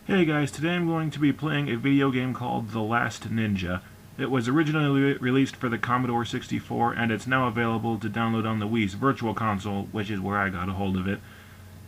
Hey guys, today I'm going to be playing a video game called The Last Ninja. It was originally released for the Commodore 64 and it's now available to download on the Wii's Virtual Console, which is where I got a hold of it.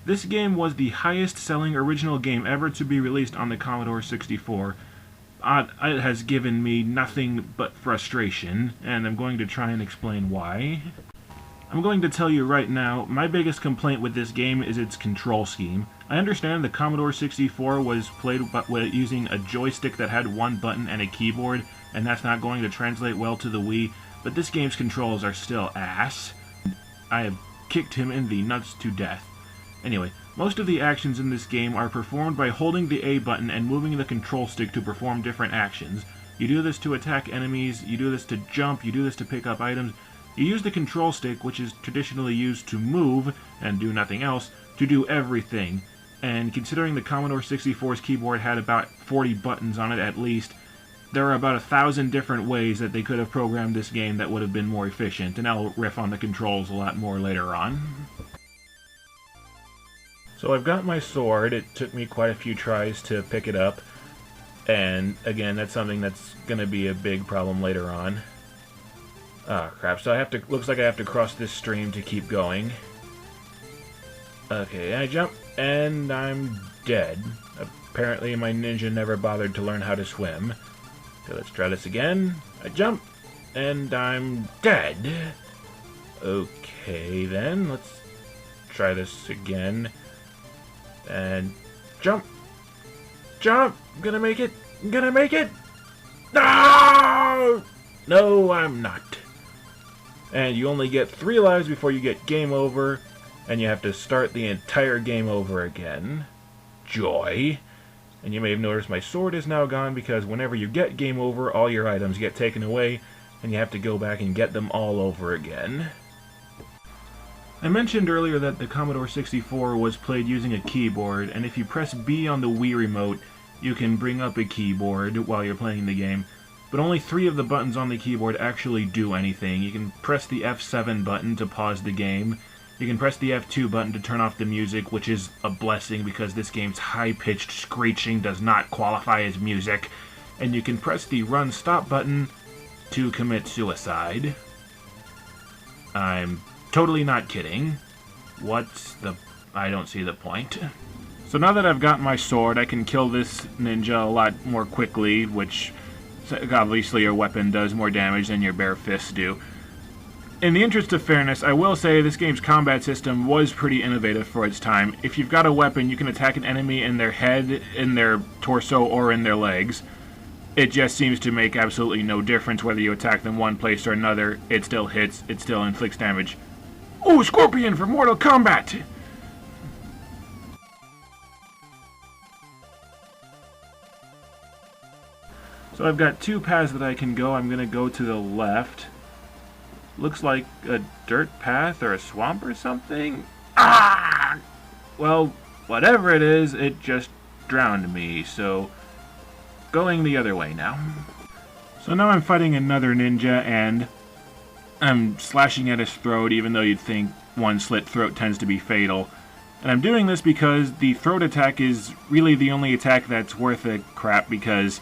This game was the highest selling original game ever to be released on the Commodore 64. It has given me nothing but frustration, and I'm going to try and explain why. I'm going to tell you right now, my biggest complaint with this game is its control scheme. I understand the Commodore 64 was played using a joystick that had one button and a keyboard, and that's not going to translate well to the Wii, but this game's controls are still ass. I have kicked him in the nuts to death. Anyway, most of the actions in this game are performed by holding the A button and moving the control stick to perform different actions. You do this to attack enemies, you do this to jump, you do this to pick up items. You use the control stick, which is traditionally used to move and do nothing else, to do everything. And considering the Commodore 64's keyboard had about 40 buttons on it at least, there are about 1,000 different ways that they could have programmed this game that would have been more efficient, and I'll riff on the controls a lot more later on. So I've got my sword. It took me quite a few tries to pick it up, and again, that's something that's going to be a big problem later on. Ah, crap, so looks like I have to cross this stream to keep going. Okay, I jump, and I'm dead. Apparently my ninja never bothered to learn how to swim. Okay, let's try this again. I jump, and I'm dead. Okay, then, let's try this again. And jump! Jump! I'm gonna make it! I'm gonna make it! No! No, I'm not. And you only get 3 lives before you get game over, and you have to start the entire game over again. Joy. And you may have noticed my sword is now gone because whenever you get game over, all your items get taken away, and you have to go back and get them all over again. I mentioned earlier that the Commodore 64 was played using a keyboard, and if you press B on the Wii remote, you can bring up a keyboard while you're playing the game. But only 3 of the buttons on the keyboard actually do anything. You can press the F7 button to pause the game. You can press the F2 button to turn off the music, which is a blessing because this game's high-pitched screeching does not qualify as music. And you can press the Run Stop button to commit suicide. I'm totally not kidding. I don't see the point. So now that I've got my sword, I can kill this ninja a lot more quickly, which obviously your weapon does more damage than your bare fists do. In the interest of fairness, I will say this game's combat system was pretty innovative for its time. If you've got a weapon, you can attack an enemy in their head, in their torso, or in their legs. It just seems to make absolutely no difference whether you attack them one place or another. It still hits, it still inflicts damage. Ooh, Scorpion for Mortal Kombat! So I've got 2 paths that I can go. I'm going to go to the left. Looks like a dirt path or a swamp or something. Ah! Well, whatever it is, it just drowned me, so going the other way now. So now I'm fighting another ninja, and I'm slashing at his throat, even though you'd think one slit throat tends to be fatal. And I'm doing this because the throat attack is really the only attack that's worth a crap, because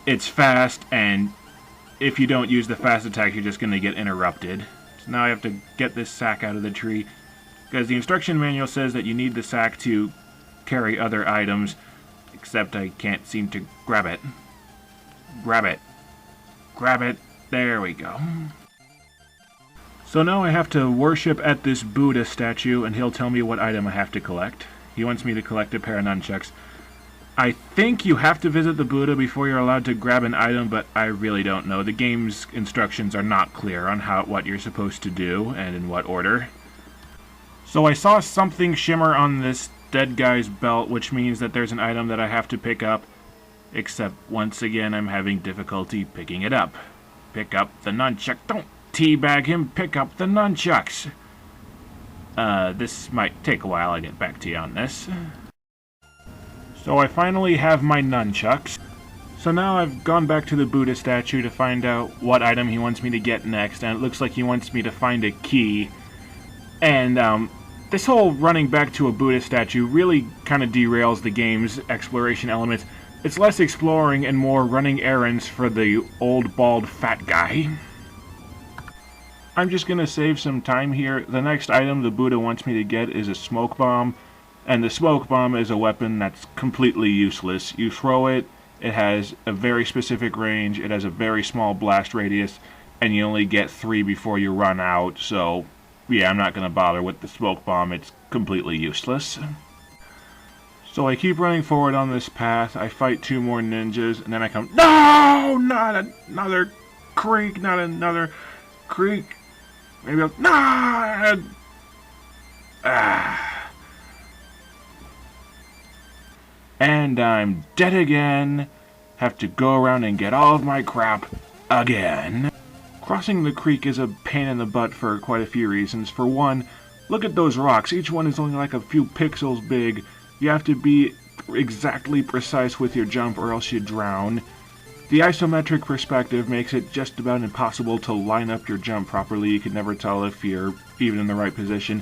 it's fast, and if you don't use the fast attack, you're just going to get interrupted. So now I have to get this sack out of the tree, because the instruction manual says that you need the sack to carry other items, except I can't seem to grab it. Grab it. Grab it. There we go. So now I have to worship at this Buddha statue, and he'll tell me what item I have to collect. He wants me to collect a pair of nunchucks. I think you have to visit the Buddha before you're allowed to grab an item, but I really don't know. The game's instructions are not clear on what you're supposed to do and in what order. So I saw something shimmer on this dead guy's belt, which means that there's an item that I have to pick up, except once again I'm having difficulty picking it up. Pick up the nunchuck. Don't teabag him, pick up the nunchucks. This might take a while. I'll get back to you on this. So I finally have my nunchucks. So now I've gone back to the Buddha statue to find out what item he wants me to get next, and it looks like he wants me to find a key. And This whole running back to a Buddha statue really kind of derails the game's exploration elements. It's less exploring and more running errands for the old bald fat guy. I'm just going to save some time here. The next item the Buddha wants me to get is a smoke bomb. And the smoke bomb is a weapon that's completely useless. You throw it, it has a very specific range, it has a very small blast radius, and you only get 3 before you run out, so yeah, I'm not going to bother with the smoke bomb, it's completely useless. So I keep running forward on this path, I fight 2 more ninjas, and then I come, no! Not another creek, not another creek. Maybe I'll, no! And I'm dead again. Have to go around and get all of my crap again. Crossing the creek is a pain in the butt for quite a few reasons. For one, look at those rocks. Each one is only like a few pixels big. You have to be exactly precise with your jump or else you drown. The isometric perspective makes it just about impossible to line up your jump properly. You can never tell if you're even in the right position.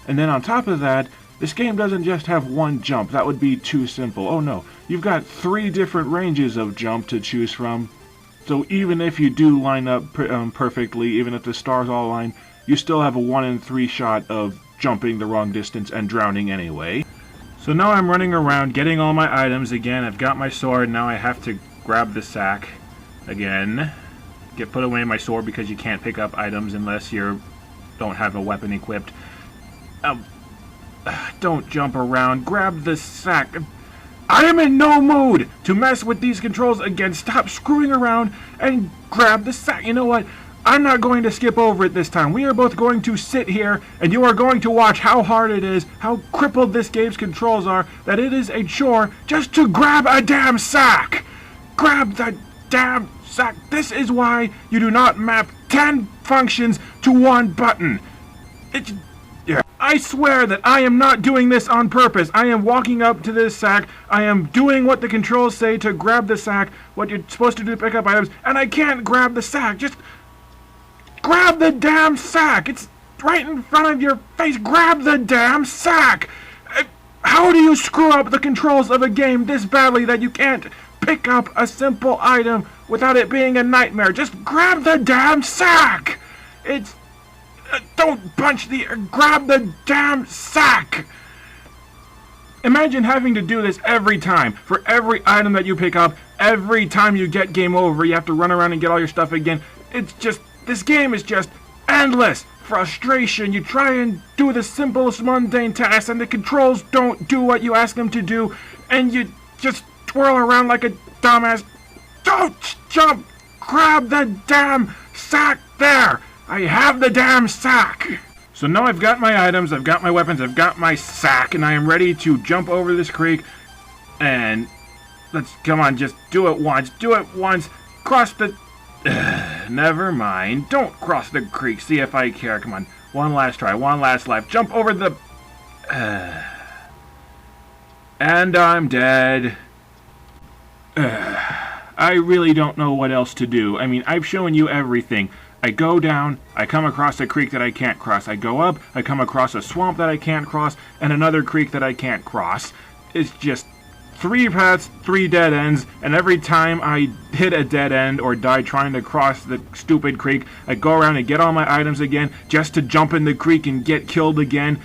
And then on top of that, this game doesn't just have one jump. That would be too simple. Oh no, you've got 3 different ranges of jump to choose from. So even if you do line up perfectly, even if the stars all align, you still have a 1 in 3 shot of jumping the wrong distance and drowning anyway. So now I'm running around getting all my items again. I've got my sword, now I have to grab the sack again. Put away my sword because you can't pick up items unless you don't have a weapon equipped. Don't jump around, grab the sack. I am in no mood to mess with these controls again. Stop screwing around and grab the sack. You know what? I'm not going to skip over it this time. We are both going to sit here and you are going to watch how hard it is, how crippled this game's controls are, that it is a chore just to grab a damn sack. Grab the damn sack. This is why you do not map 10 functions to 1 button. I swear that I am not doing this on purpose. I am walking up to this sack. I am doing what the controls say to grab the sack, what you're supposed to do to pick up items, and I can't grab the sack. Just grab the damn sack. It's right in front of your face. Grab the damn sack. How do you screw up the controls of a game this badly that you can't pick up a simple item without it being a nightmare? Just grab the damn sack. It's don't punch the... grab the damn sack! Imagine having to do this every time. For every item that you pick up, every time you get game over, you have to run around and get all your stuff again. It's just... this game is just endless frustration. You try and do the simplest mundane tasks, and the controls don't do what you ask them to do, and you just twirl around like a dumbass. Don't jump! Grab the damn sack there! I have the damn sack! So now I've got my items, I've got my weapons, I've got my sack, and I am ready to jump over this creek. And come on, just do it once. Do it once. Cross the... never mind. Don't cross the creek. See if I care. Come on. One last try. One last life. Jump over the... and I'm dead. I really don't know what else to do. I mean, I've shown you everything. I go down, I come across a creek that I can't cross. I go up, I come across a swamp that I can't cross, and another creek that I can't cross. It's just 3 paths, 3 dead ends, and every time I hit a dead end or die trying to cross the stupid creek, I go around and get all my items again just to jump in the creek and get killed again.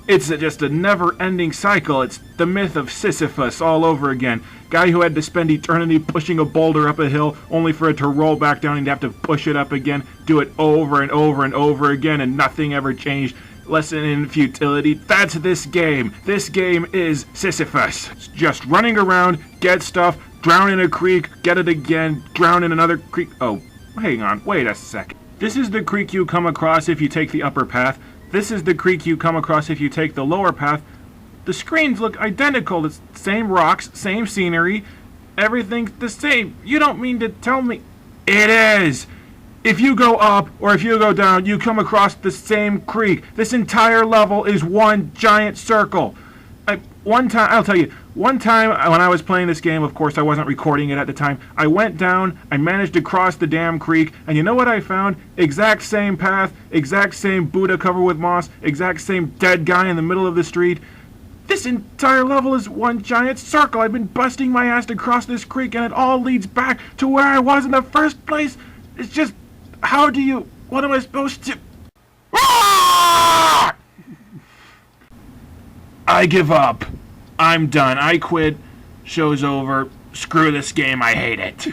It's just a never-ending cycle. It's the myth of Sisyphus all over again. Guy who had to spend eternity pushing a boulder up a hill only for it to roll back down and have to push it up again, do it over and over and over again, and nothing ever changed. Lesson in futility. That's this game. This game is Sisyphus. It's just running around, get stuff, drown in a creek, get it again, drown in another creek. Oh, hang on, wait a sec. This is the creek you come across if you take the upper path. This is the creek you come across if you take the lower path. The screens look identical. It's same rocks, same scenery, everything's the same. You don't mean to tell me... It is! If you go up or if you go down, you come across the same creek. This entire level is one giant circle. one time, I'll tell you, one time when I was playing this game, of course I wasn't recording it at the time, I went down, I managed to cross the damn creek, and you know what I found? Exact same path, exact same Buddha covered with moss, exact same dead guy in the middle of the street. This entire level is one giant circle. I've been busting my ass to cross this creek, and it all leads back to where I was in the first place. It's just, what am I supposed to... Ah! I give up. I'm done. I quit. Show's over. Screw this game. I hate it.